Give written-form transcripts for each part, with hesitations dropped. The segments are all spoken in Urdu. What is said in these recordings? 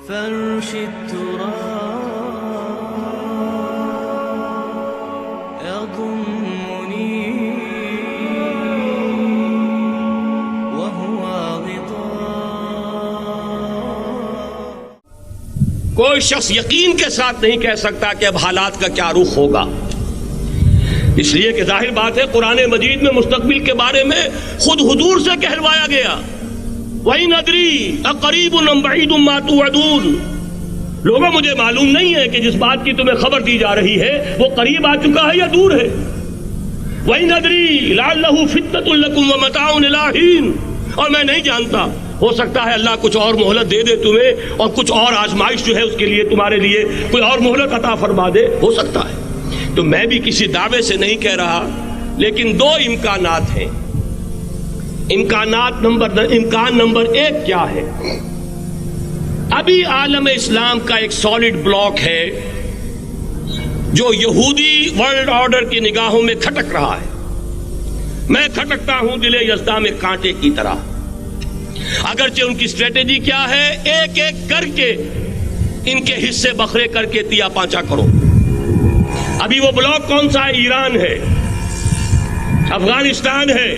فرش التراب يضمني وهو غطاء. کوئی شخص یقین کے ساتھ نہیں کہہ سکتا کہ اب حالات کا کیا رخ ہوگا، اس لیے کہ ظاہر بات ہے قرآن مجید میں مستقبل کے بارے میں خود حضور سے کہلوایا گیا، وَإِنْ أَدْرِي أَقَرِيبٌ أَمْ بَعِيدٌ مَا تُوعَدُونَ. لوگوں مجھے معلوم نہیں ہے کہ جس بات کی تمہیں خبر دی جا رہی ہے وہ قریب آ چکا ہے یا دور ہے. وَإِنْ أَدْرِي لَعَلَّهُ فِتْنَةٌ لَكُمْ وَمَتَاعٌ إِلَىٰ حِينٍ. اور میں نہیں جانتا، ہو سکتا ہے اللہ کچھ اور مہلت دے دے تمہیں، اور کچھ اور آزمائش جو ہے اس کے لیے تمہارے لیے کوئی اور مہلت عطا فرما دے، ہو سکتا ہے. تو میں بھی کسی دعوے سے نہیں کہہ رہا، لیکن دو امکانات ہیں. امکان نمبر ایک کیا ہے؟ ابھی عالم اسلام کا ایک سالڈ بلاک ہے جو یہودی ورلڈ آرڈر کی نگاہوں میں کھٹک رہا ہے. میں کھٹکتا ہوں دل یزدہ میں کانٹے کی طرح. اگرچہ ان کی اسٹریٹجی کیا ہے، ایک ایک کر کے ان کے حصے بکھرے کر کے تیا پانچا کرو. ابھی وہ بلاک کون سا ہے؟ ایران ہے، افغانستان ہے،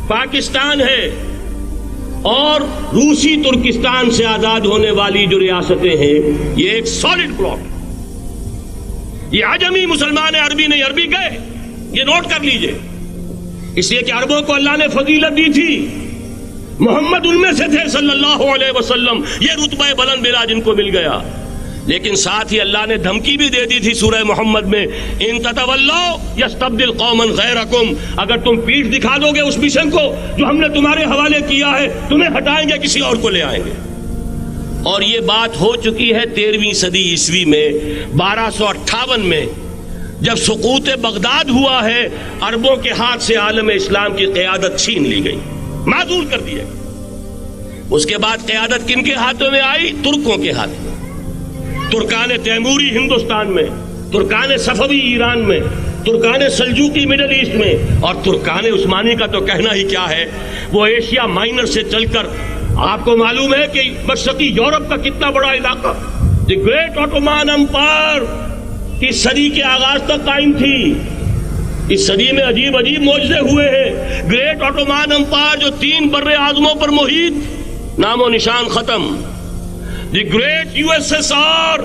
پاکستان ہے، اور روسی ترکستان سے آزاد ہونے والی جو ریاستیں ہیں. یہ ایک سالڈ بلاک. یہ عجمی مسلمان عربی نہیں، عربی گئے، یہ نوٹ کر لیجئے. اس لیے کہ عربوں کو اللہ نے فضیلت دی تھی، محمد ان میں سے تھے صلی اللہ علیہ وسلم، یہ رتبہ بلند ملا جن کو مل گیا. لیکن ساتھ ہی اللہ نے دھمکی بھی دے دی تھی سورہ محمد میں، ان تتولوا یستبدل قوما غیرکم. اگر تم پیٹھ دکھا دو گے اس مشن کو جو ہم نے تمہارے حوالے کیا ہے، تمہیں ہٹائیں گے، کسی اور کو لے آئیں گے. اور یہ بات ہو چکی ہے 13ویں صدی عیسوی میں. 1258 میں جب سقوط بغداد ہوا ہے، عربوں کے ہاتھ سے عالم اسلام کی قیادت چھین لی گئی، معزول کر دیا. اس کے بعد قیادت کن کے ہاتھوں میں آئی؟ ترکوں کے ہاتھ میں. ترکان تیموری ہندوستان میں، ترکان صفوی ایران میں، ترکان سلجوقی مڈل ایسٹ میں، اور ترکان عثمانی کا تو کہنا ہی کیا ہے. وہ ایشیا مائنر سے چل کر آپ کو معلوم ہے کہ مشرقی یورپ کا کتنا بڑا علاقہ، دی گریٹ آٹومان امپائر کی صدی کے آغاز تک قائم تھی. اس صدی میں عجیب عجیب معجزے ہوئے ہیں. گریٹ آٹومان امپائر جو 3 بر اعظموں پر محیط، نام و نشان ختم. دی گریٹ USSR،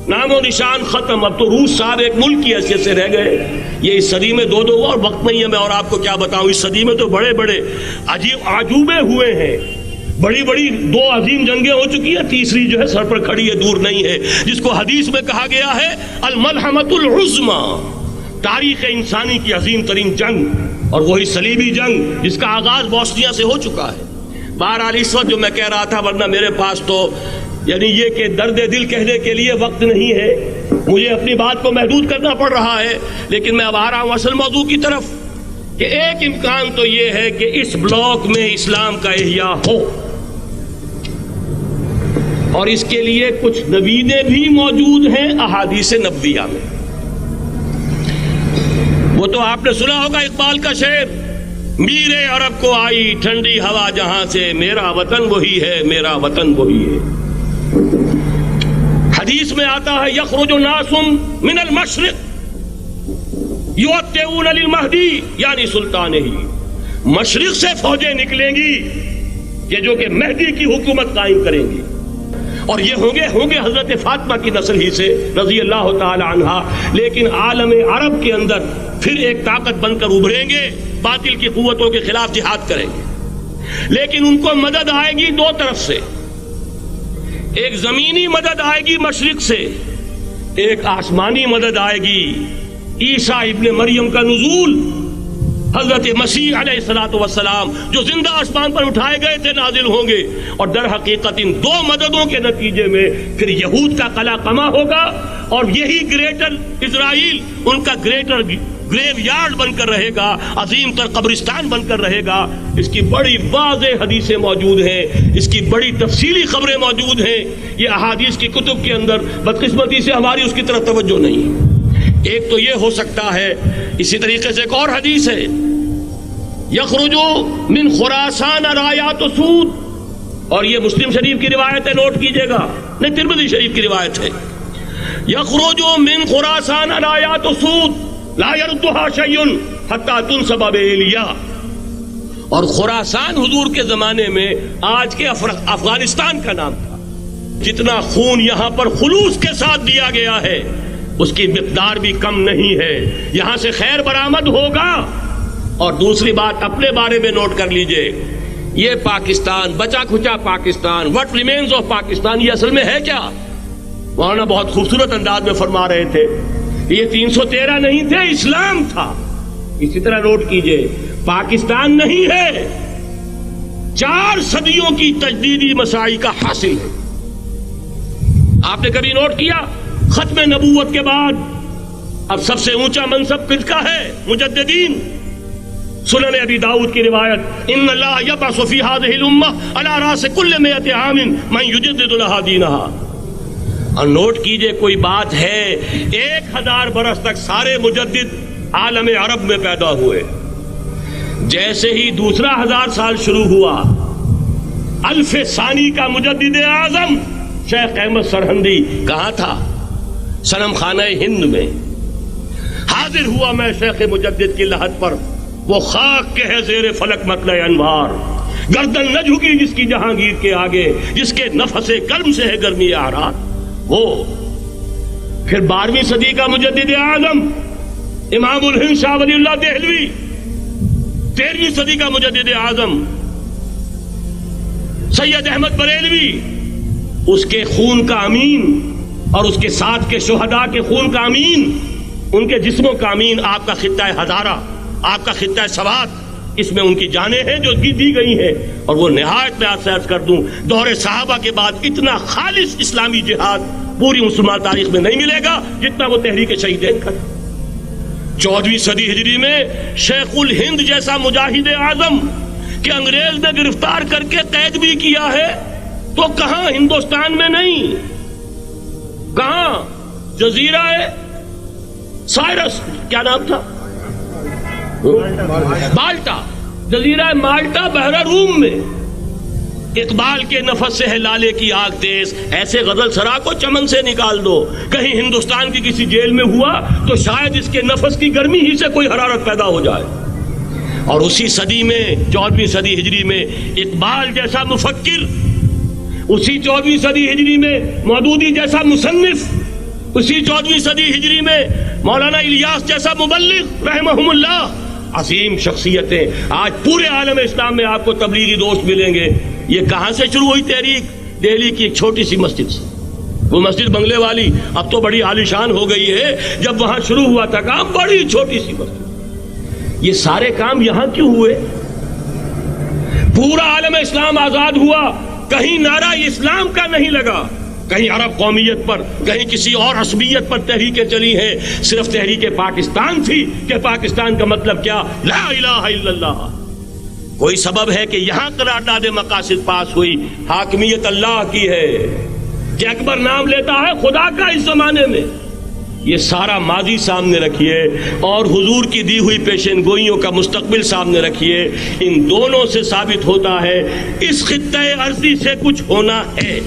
نام و نشان ختم. اب تو روس صاحب ایک ملک کی حیثیت سے رہ گئے. یہ اس صدی میں دو اور وقت نہیں ہے میں اور آپ کو کیا بتاؤں. اس صدی میں تو بڑے بڑے عجیب عجوبے ہوئے ہیں. بڑی 2 عظیم جنگیں ہو چکی ہیں، تیسری جو ہے سر پر کھڑی ہے، دور نہیں ہے، جس کو حدیث میں کہا گیا ہے الملحمۃ العظمی، تاریخ انسانی کی عظیم ترین جنگ. اور وہی صلیبی جنگ جس کا آغاز بوسنیا سے ہو چکا ہے. بہرحال اس وقت جو میں کہہ رہا تھا، ورنہ میرے پاس تو یعنی یہ کہ درد دل کہنے کے لیے وقت نہیں ہے، مجھے اپنی بات کو محدود کرنا پڑ رہا ہے. لیکن میں اب آ رہا ہوں اصل موضوع کی طرف، کہ ایک امکان تو یہ ہے کہ اس بلاک میں اسلام کا احیاء ہو، اور اس کے لیے کچھ نویدیں بھی موجود ہیں احادیث نبویہ میں. وہ تو آپ نے سنا ہوگا اقبال کا شعر، میرے عرب کو آئی ٹھنڈی ہوا جہاں سے، میرا وطن وہی ہے، میرا وطن وہی ہے. حدیث میں آتا ہے یخرج ناس من المشرق یؤتون للمہدی، یعنی سلطان ہی. مشرق سے فوجیں نکلیں گی یہ جو کہ مہدی کی حکومت قائم کریں گی، اور یہ ہوں گے حضرت فاطمہ کی نسل ہی سے رضی اللہ تعالی عنہا. لیکن عالم عرب کے اندر پھر ایک طاقت بن کر ابھریں گے، باطل کی قوتوں کے خلاف جہاد کریں گے. لیکن ان کو مدد آئے گی 2 طرف سے. ایک زمینی مدد آئے گی مشرق سے، ایک آسمانی مدد آئے گی. عیسیٰ ابن مریم کا نزول، حضرت مسیح علیہ الصلوۃ والسلام جو زندہ آسمان پر اٹھائے گئے تھے، نازل ہوں گے. اور در حقیقت ان 2 مددوں کے نتیجے میں پھر یہود کا قلع قمع ہوگا، اور یہی گریٹر اسرائیل ان کا گریٹر گریو یارڈ بن کر رہے گا، عظیم تر قبرستان بن کر رہے گا. اس کی بڑی واضح حدیثیں موجود ہیں، اس کی بڑی تفصیلی خبریں موجود ہیں. یہ احادیث کی کتب کے اندر بدقسمتی سے ہماری اس کی طرف توجہ نہیں. ایک تو یہ ہو سکتا ہے. اسی طریقے سے ایک اور حدیث ہے، یخرج من خراسان رایات سود اور یہ مسلم شریف کی روایت ہے، نوٹ کیجئے گا، نہیں ترمذی شریف کی روایت ہے، یخرج من خراسان آیات سود لا یردها شیء حتی تنصب بإیلیا. اور خراسان حضور کے زمانے میں آج کے افغانستان کا نام تھا. جتنا خون یہاں پر خلوص کے ساتھ دیا گیا ہے اس کی مقدار بھی کم نہیں ہے. یہاں سے خیر برآمد ہوگا. اور دوسری بات اپنے بارے میں نوٹ کر لیجئے، یہ پاکستان، بچا کھچا Pakistan, what remains of Pakistan, یہ اصل میں ہے کیا؟ مولانا بہت خوبصورت انداز میں فرما رہے تھے، یہ 313 نہیں تھے، اسلام تھا. اسی طرح نوٹ کیجئے، پاکستان نہیں ہے، 4 صدیوں کی تجدیدی مساعی کا حاصل ہے. آپ نے کبھی نوٹ کیا ختم نبوت کے بعد اب سب سے اونچا منصب کس کا ہے؟ مجددین. سنن ابی داؤد کی روایت، ان اللہ یبعث فی هذه الامہ علی راس کل 100 عام من یجدد لها دینها. اور نوٹ کیجئے کوئی بات ہے، 1000 برس تک سارے مجدد عالم عرب میں پیدا ہوئے. جیسے ہی دوسرا 1000 سال شروع ہوا، الف ثانی کا مجدد اعظم شیخ احمد سرہندی کہاں تھا؟ صنم خانہ ہند میں حاضر ہوا. میں شیخ مجدد کی لحد پر، وہ خاک کے ہے زیر فلک مطلع انوار، گردن نہ جھکی جس کی جہانگیر کے آگے، جس کے نفس گرم سے ہے گرمی اعراض. وہ پھر 12ویں صدی کا مجدد اعظم امام الہند شاہ ولی اللہ دہلوی، 13ویں صدی کا مجدد اعظم سید احمد بریلوی، اس کے خون کا امین اور اس کے ساتھ کے شہداء کے خون کا امین، ان کے جسموں کا امین آپ کا خطہ ہزارہ، آپ کا خطہ سوات، اس میں ان کی جانیں ہیں جو دی گئی ہیں. اور وہ نہایت میں آپ سے عرض کر دوں، دور صحابہ کے بعد اتنا خالص اسلامی جہاد پوری مسلمان تاریخ میں نہیں ملے گا جتنا وہ تحریک شہیدین کا. 14ویں صدی ہجری میں شیخ الہند جیسا مجاہد اعظم کہ انگریز نے گرفتار کر کے قید بھی کیا ہے، تو کہاں؟ ہندوستان میں نہیں، کہاں؟ جزیرہ سائرس، کیا نام تھا؟ مالٹا، جزیرہ مالٹا بحر روم میں. اقبال کے نفس سے ہے لالے کی آگ تیز، ایسے غزل سرا کو چمن سے نکال دو. کہیں ہندوستان کی کسی جیل میں ہوا تو شاید اس کے نفس کی گرمی ہی سے کوئی حرارت پیدا ہو جائے. اور اسی صدی میں 14ویں صدی ہجری میں اقبال جیسا مفکر، اسی 14ویں صدی ہجری میں مودودی جیسا مصنف، اسی 14ویں صدی ہجری میں مولانا الیاس جیسا مبلغ رحمہم اللہ، عظیم شخصیتیں. آج پورے عالم اسلام میں آپ کو تبلیغی دوست ملیں گے. یہ کہاں سے شروع ہوئی تحریک؟ دہلی کی ایک چھوٹی سی مسجد سے. وہ مسجد بنگلے والی اب تو بڑی عالیشان ہو گئی ہے، جب وہاں شروع ہوا تھا کام بڑی چھوٹی سی مسجد. یہ سارے کام یہاں کیوں ہوئے؟ پورا عالم اسلام آزاد ہوا، کہیں نعرہ اسلام کا نہیں لگا، کہیں عرب قومیت پر، کہیں کسی اور عصبیت پر تحریکیں چلی ہیں. صرف تحریک پاکستان تھی کہ پاکستان کا مطلب کیا؟ لا الہ الا اللہ. کوئی سبب ہے کہ یہاں قرارداد مقاصد پاس ہوئی، حاکمیت اللہ کی ہے کہ اکبر نام لیتا ہے خدا کا اس زمانے میں. یہ سارا ماضی سامنے رکھیے اور حضور کی دی ہوئی پیشن گوئیوں کا مستقبل سامنے رکھیے. ان دونوں سے ثابت ہوتا ہے اس خطہ ارضی سے کچھ ہونا ہے.